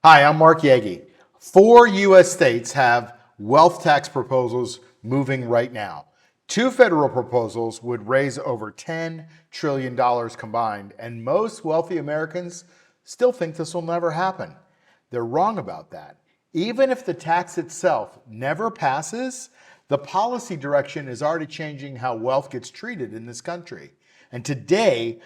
Hi, I'm Mark Yagi. 4 U.S. states have wealth tax proposals moving right now. 2 federal proposals would raise over $10 trillion combined, and most wealthy Americans still think this will never happen. They're wrong about that. Even if the tax itself never passes, the policy direction is already changing how wealth gets treated in this country. And today,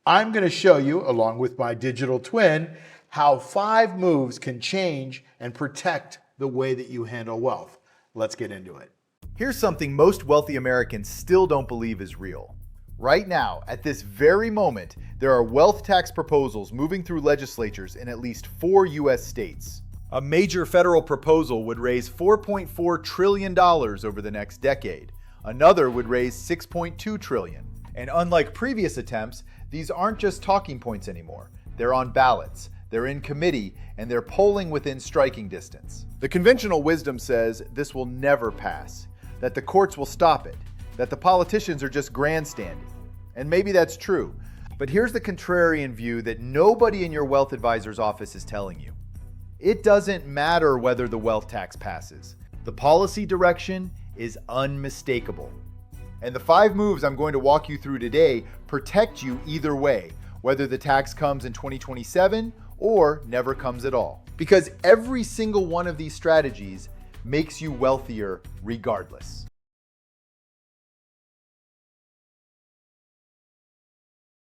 I'm going to show you, along with my digital twin, how 5 moves can change and protect the way that you handle wealth. Let's get into it. Here's something most wealthy Americans still don't believe is real. Right now, at this very moment, there are wealth tax proposals moving through legislatures in at least 4 U.S. states. A major federal proposal would raise $4.4 trillion over the next decade. Another would raise $6.2 trillion. And unlike previous attempts, these aren't just talking points anymore. They're on ballots, they're in committee, and they're polling within striking distance. The conventional wisdom says this will never pass, that the courts will stop it, that the politicians are just grandstanding. And maybe that's true. But here's the contrarian view that nobody in your wealth advisor's office is telling you. It doesn't matter whether the wealth tax passes. The policy direction is unmistakable. And the 5 moves I'm going to walk you through today protect you either way, whether the tax comes in 2027 or never comes at all. Because every single one of these strategies makes you wealthier regardless.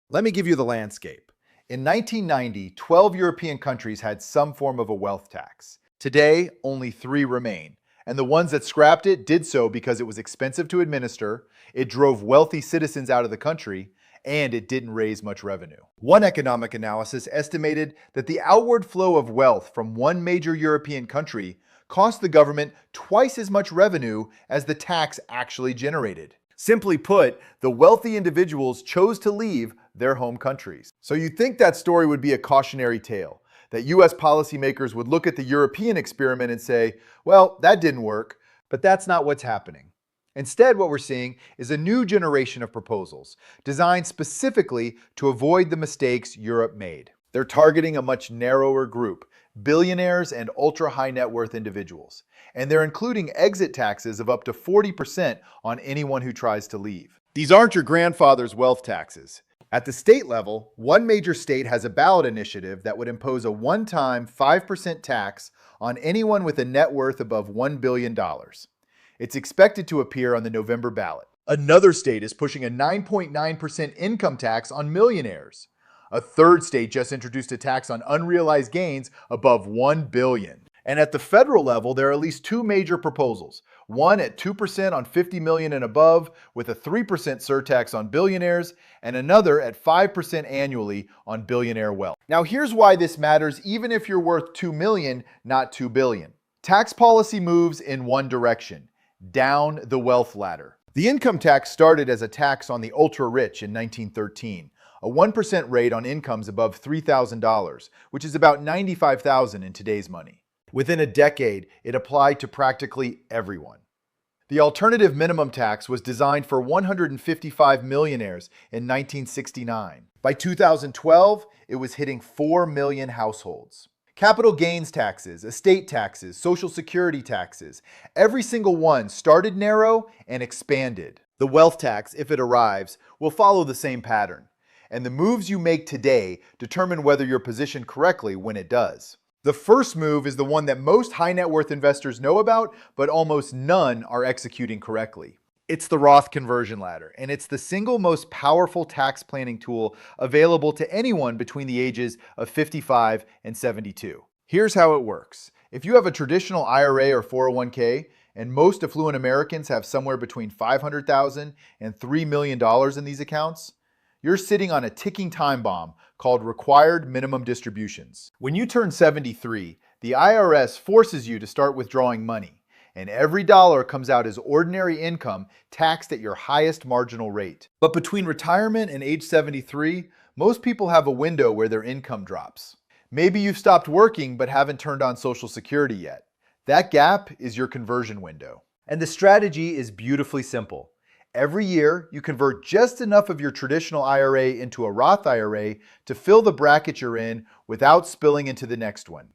Let me give you the landscape. In 1990, 12 European countries had some form of a wealth tax. Today, only 3 remain. And the ones that scrapped it did so because it was expensive to administer, it drove wealthy citizens out of the country, and it didn't raise much revenue. One economic analysis estimated that the outward flow of wealth from one major European country cost the government twice as much revenue as the tax actually generated. Simply put, the wealthy individuals chose to leave their home countries. So you'd think that story would be a cautionary tale, that US policymakers would look at the European experiment and say, well, that didn't work, but that's not what's happening. Instead, what we're seeing is a new generation of proposals designed specifically to avoid the mistakes Europe made. They're targeting a much narrower group, billionaires and ultra-high net worth individuals. And they're including exit taxes of up to 40% on anyone who tries to leave. These aren't your grandfather's wealth taxes. At the state level, one major state has a ballot initiative that would impose a one-time 5% tax on anyone with a net worth above $1 billion. It's expected to appear on the November ballot. Another state is pushing a 9.9% income tax on millionaires. A third state just introduced a tax on unrealized gains above $1 billion. And at the federal level, there are at least 2 major proposals. One at 2% on $50 million and above with a 3% surtax on billionaires, and another at 5% annually on billionaire wealth. Now here's why this matters even if you're worth $2 million, not $2 billion. Tax policy moves in one direction, down the wealth ladder. The income tax started as a tax on the ultra-rich in 1913, a 1% rate on incomes above $3,000, which is about $95,000 in today's money. Within a decade, it applied to practically everyone. The alternative minimum tax was designed for 155 millionaires in 1969. By 2012, it was hitting 4 million households. Capital gains taxes, estate taxes, social security taxes, every single one started narrow and expanded. The wealth tax, if it arrives, will follow the same pattern. And the moves you make today determine whether you're positioned correctly when it does. The first move is the one that most high net worth investors know about, but almost none are executing correctly. It's the Roth conversion ladder, and it's the single most powerful tax planning tool available to anyone between the ages of 55 and 72. Here's how it works. If you have a traditional IRA or 401k, and most affluent Americans have somewhere between $500,000 and $3 million in these accounts, you're sitting on a ticking time bomb called required minimum distributions. When you turn 73, the IRS forces you to start withdrawing money, and every dollar comes out as ordinary income taxed at your highest marginal rate. But between retirement and age 73, most people have a window where their income drops. Maybe you've stopped working but haven't turned on Social Security yet. That gap is your conversion window. And the strategy is beautifully simple. Every year, you convert just enough of your traditional IRA into a Roth IRA to fill the bracket you're in without spilling into the next one.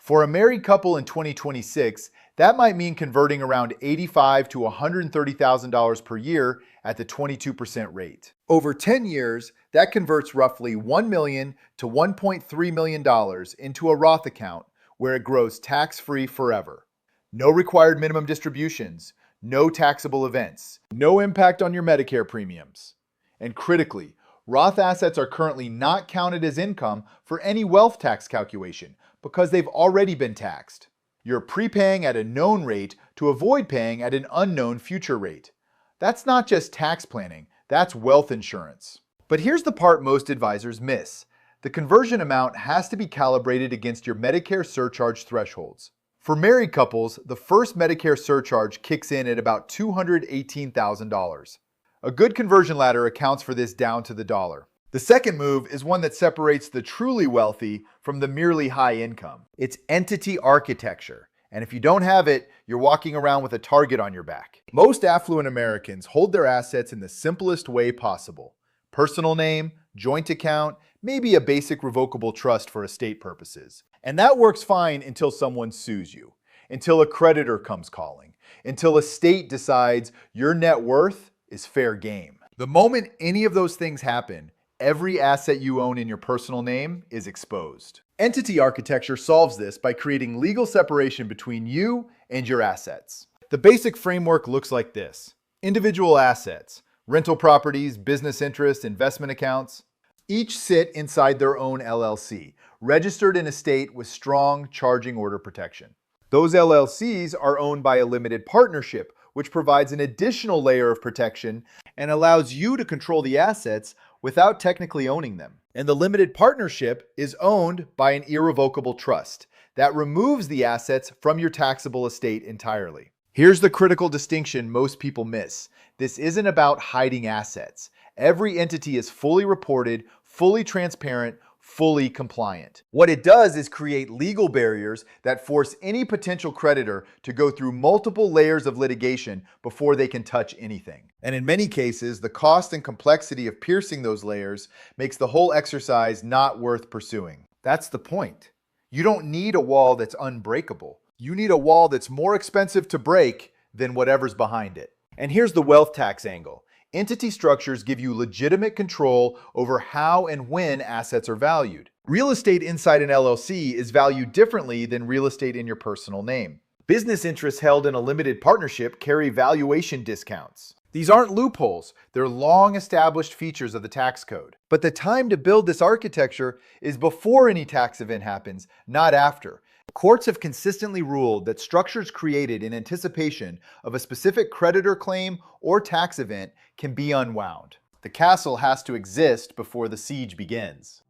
For a married couple in 2026, that might mean converting around $85,000 to $130,000 per year at the 22% rate. Over 10 years, that converts roughly $1 million to $1.3 million into a Roth account where it grows tax-free forever. No required minimum distributions, no taxable events, no impact on your Medicare premiums. And critically, Roth assets are currently not counted as income for any wealth tax calculation because they've already been taxed. You're prepaying at a known rate to avoid paying at an unknown future rate. That's not just tax planning, that's wealth insurance. But here's the part most advisors miss. The conversion amount has to be calibrated against your Medicare surcharge thresholds. For married couples, the first Medicare surcharge kicks in at about $218,000. A good conversion ladder accounts for this down to the dollar. The second move is one that separates the truly wealthy from the merely high income. It's entity architecture. And if you don't have it, you're walking around with a target on your back. Most affluent Americans hold their assets in the simplest way possible. Personal name, joint account, maybe a basic revocable trust for estate purposes. And that works fine until someone sues you, until a creditor comes calling, until a state decides your net worth is fair game. The moment any of those things happen, every asset you own in your personal name is exposed. Entity architecture solves this by creating legal separation between you and your assets. The basic framework looks like this. Individual assets, rental properties, business interests, investment accounts, each sit inside their own LLC, registered in a state with strong charging order protection. Those LLCs are owned by a limited partnership, which provides an additional layer of protection and allows you to control the assets without technically owning them. And the limited partnership is owned by an irrevocable trust that removes the assets from your taxable estate entirely. Here's the critical distinction most people miss. This isn't about hiding assets. Every entity is fully reported, fully transparent, fully compliant. What it does is create legal barriers that force any potential creditor to go through multiple layers of litigation before they can touch anything. And in many cases, the cost and complexity of piercing those layers makes the whole exercise not worth pursuing. That's the point. You don't need a wall that's unbreakable. You need a wall that's more expensive to break than whatever's behind it. And here's the wealth tax angle. Entity structures give you legitimate control over how and when assets are valued. Real estate inside an LLC is valued differently than real estate in your personal name. Business interests held in a limited partnership carry valuation discounts. These aren't loopholes, they're long-established features of the tax code. But the time to build this architecture is before any tax event happens, not after. Courts have consistently ruled that structures created in anticipation of a specific creditor claim or tax event can be unwound. The castle has to exist before the siege begins.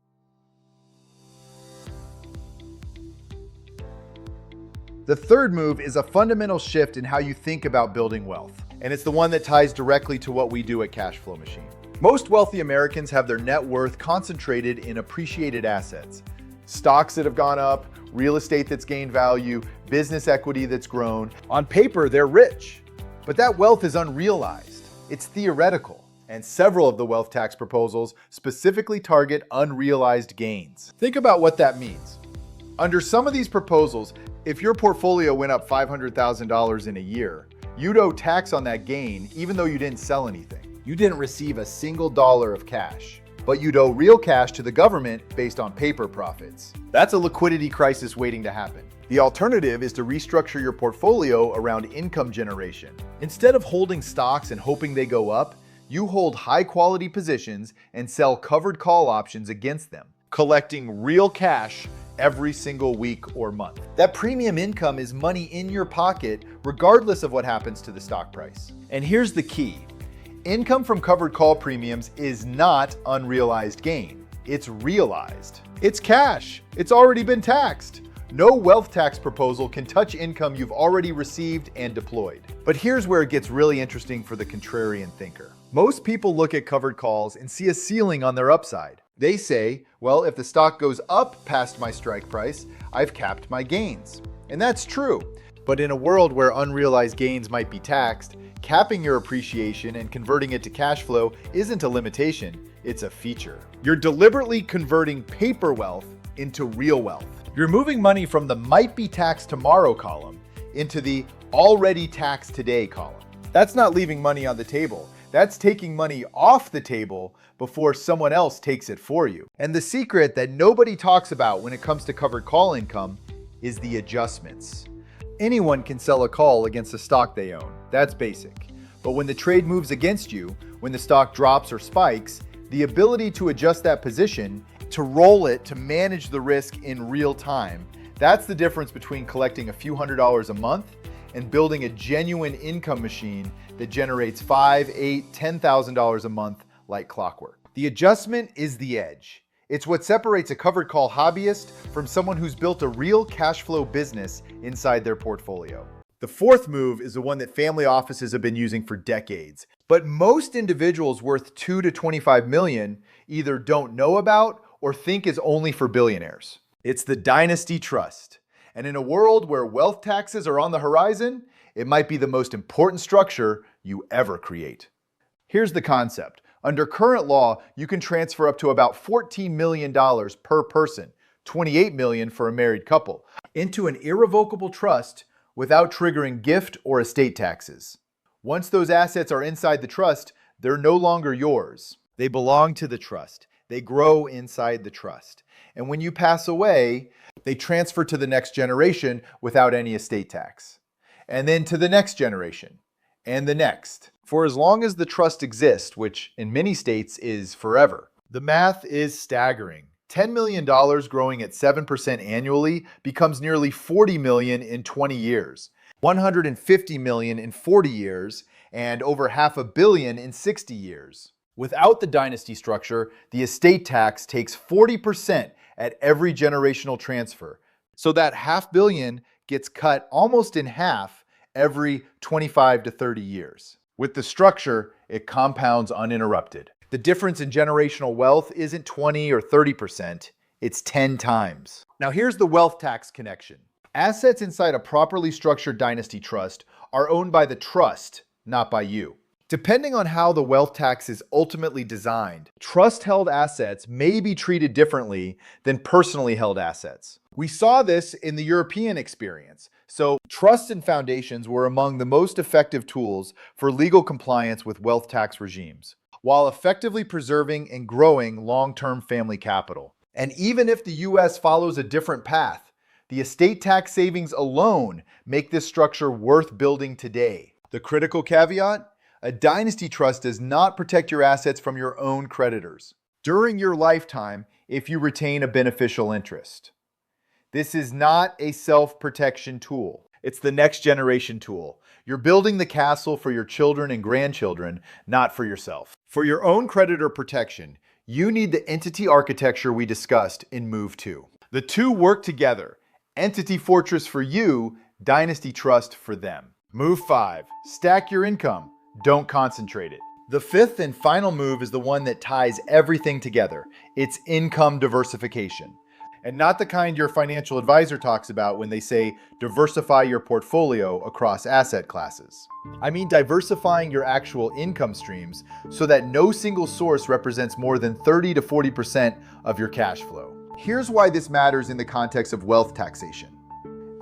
The third move is a fundamental shift in how you think about building wealth, and it's the one that ties directly to what we do at Cashflow Machine. Most wealthy Americans have their net worth concentrated in appreciated assets. Stocks that have gone up, real estate that's gained value, business equity that's grown. On paper, they're rich, but that wealth is unrealized. It's theoretical, and several of the wealth tax proposals specifically target unrealized gains. Think about what that means. Under some of these proposals, if your portfolio went up $500,000 in a year, you'd owe tax on that gain even though you didn't sell anything. You didn't receive a single dollar of cash. But you'd owe real cash to the government based on paper profits. That's a liquidity crisis waiting to happen. The alternative is to restructure your portfolio around income generation. Instead of holding stocks and hoping they go up, you hold high-quality positions and sell covered call options against them, collecting real cash every single week or month. That premium income is money in your pocket regardless of what happens to the stock price. And here's the key. Income from covered call premiums is not unrealized gain. It's realized. It's cash. It's already been taxed. No wealth tax proposal can touch income you've already received and deployed. But here's where it gets really interesting for the contrarian thinker. Most people look at covered calls and see a ceiling on their upside. They say, well, if the stock goes up past my strike price, I've capped my gains. And that's true. But in a world where unrealized gains might be taxed, capping your appreciation and converting it to cash flow isn't a limitation, it's a feature. You're deliberately converting paper wealth into real wealth. You're moving money from the might be taxed tomorrow column into the already taxed today column. That's not leaving money on the table. That's taking money off the table before someone else takes it for you. And the secret that nobody talks about when it comes to covered call income is the adjustments. Anyone can sell a call against a stock they own. That's basic. But when the trade moves against you, when the stock drops or spikes, the ability to adjust that position, to roll it, to manage the risk in real time, that's the difference between collecting a few $100s a month and building a genuine income machine that generates $5,000, $8,000, $10,000 a month like clockwork. The adjustment is the edge. It's what separates a covered call hobbyist from someone who's built a real cash flow business inside their portfolio. The fourth move is the one that family offices have been using for decades, but most individuals worth 2 to 25 million either don't know about or think is only for billionaires. It's the Dynasty Trust. And in a world where wealth taxes are on the horizon, it might be the most important structure you ever create. Here's the concept. Under current law, you can transfer up to about $14 million per person, $28 million for a married couple, into an irrevocable trust without triggering gift or estate taxes. Once those assets are inside the trust, they're no longer yours. They belong to the trust. They grow inside the trust. And when you pass away, they transfer to the next generation without any estate tax. And then to the next generation, and the next. For as long as the trust exists, which in many states is forever. The math is staggering. $10 million growing at 7% annually becomes nearly $40 million in 20 years, $150 million in 40 years, and over $500 million in 60 years. Without the dynasty structure, the estate tax takes 40% at every generational transfer. So that $500 million gets cut almost in half every 25 to 30 years. With the structure, it compounds uninterrupted. The difference in generational wealth isn't 20 or 30%, it's 10 times. Now here's the wealth tax connection. Assets inside a properly structured dynasty trust are owned by the trust, not by you. Depending on how the wealth tax is ultimately designed, trust-held assets may be treated differently than personally held assets. We saw this in the European experience. So trusts and foundations were among the most effective tools for legal compliance with wealth tax regimes, while effectively preserving and growing long-term family capital. And even if the US follows a different path, the estate tax savings alone make this structure worth building today. The critical caveat? A dynasty trust does not protect your assets from your own creditors during your lifetime if you retain a beneficial interest. This is not a self-protection tool. It's the next generation tool. You're building the castle for your children and grandchildren, not for yourself. For your own creditor protection, you need the entity architecture we discussed in Move 2. The two work together. Entity fortress for you, dynasty trust for them. Move 5. Stack your income. Don't concentrate it. The fifth and final move is the one that ties everything together. It's income diversification. And not the kind your financial advisor talks about when they say diversify your portfolio across asset classes. I mean diversifying your actual income streams so that no single source represents more than 30 to 40% of your cash flow. Here's why this matters in the context of wealth taxation.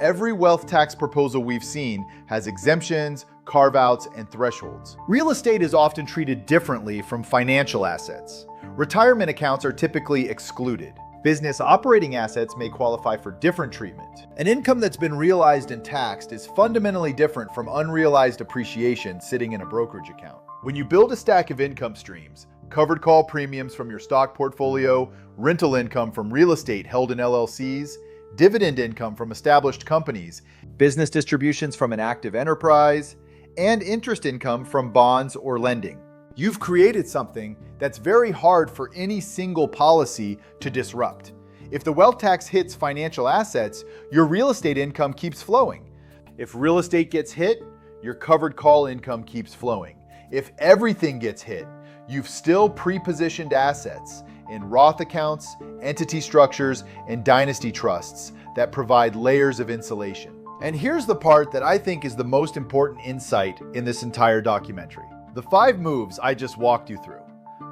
Every wealth tax proposal we've seen has exemptions, carve-outs, and thresholds. Real estate is often treated differently from financial assets. Retirement accounts are typically excluded. Business operating assets may qualify for different treatment. An income that's been realized and taxed is fundamentally different from unrealized appreciation sitting in a brokerage account. When you build a stack of income streams, covered call premiums from your stock portfolio, rental income from real estate held in LLCs, dividend income from established companies, business distributions from an active enterprise, and interest income from bonds or lending, you've created something that's very hard for any single policy to disrupt. If the wealth tax hits financial assets, your real estate income keeps flowing. If real estate gets hit, your covered call income keeps flowing. If everything gets hit, you've still pre-positioned assets in Roth accounts, entity structures, and dynasty trusts that provide layers of insulation. And here's the part that I think is the most important insight in this entire documentary. The 5 moves I just walked you through,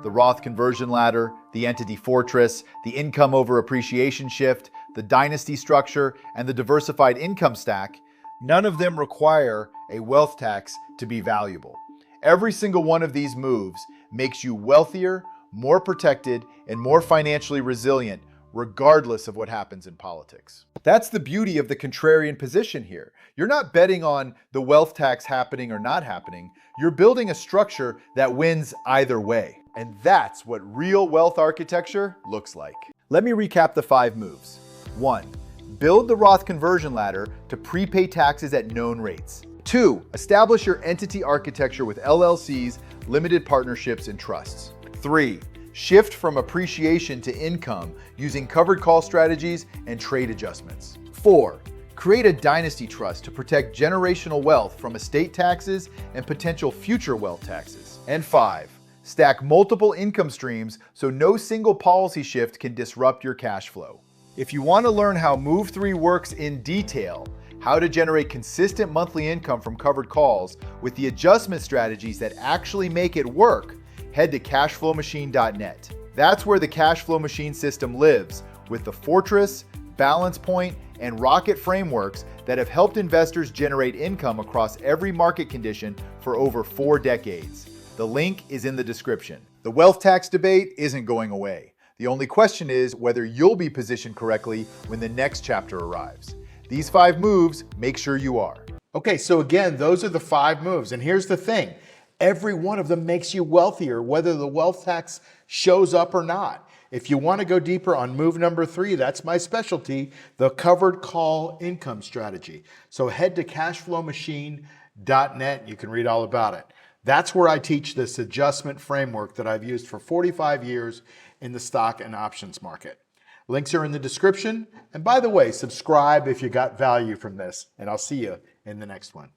the Roth conversion ladder, the entity fortress, the income over appreciation shift, the Dynasty structure, and the diversified income stack, none of them require a wealth tax to be valuable. Every single one of these moves makes you wealthier, more protected, and more financially resilient, regardless of what happens in politics. That's the beauty of the contrarian position here. You're not betting on the wealth tax happening or not happening. You're building a structure that wins either way. And that's what real wealth architecture looks like. Let me recap the 5 moves. 1. Build the Roth conversion ladder to prepay taxes at known rates. 2. Establish your entity architecture with LLCs, limited partnerships, and trusts. 3. Shift from appreciation to income using covered call strategies and trade adjustments. 4. Create a dynasty trust to protect generational wealth from estate taxes and potential future wealth taxes. And 5. Stack multiple income streams so no single policy shift can disrupt your cash flow. If you want to learn how Move 3 works in detail, how to generate consistent monthly income from covered calls with the adjustment strategies that actually make it work, head to cashflowmachine.net. That's where the Cashflow Machine system lives, with the Fortress, Balance Point, and Rocket frameworks that have helped investors generate income across every market condition for over 4 decades. The link is in the description. The wealth tax debate isn't going away. The only question is whether you'll be positioned correctly when the next chapter arrives. These 5 moves, make sure you are. Okay, so again, those are the 5 moves. And here's the thing. Every one of them makes you wealthier, whether the wealth tax shows up or not. If you want to go deeper on move number 3, that's my specialty, the covered call income strategy. So head to cashflowmachine.net. You can read all about it. That's where I teach this adjustment framework that I've used for 45 years in the stock and options market. Links are in the description. And by the way, subscribe if you got value from this, and I'll see you in the next one.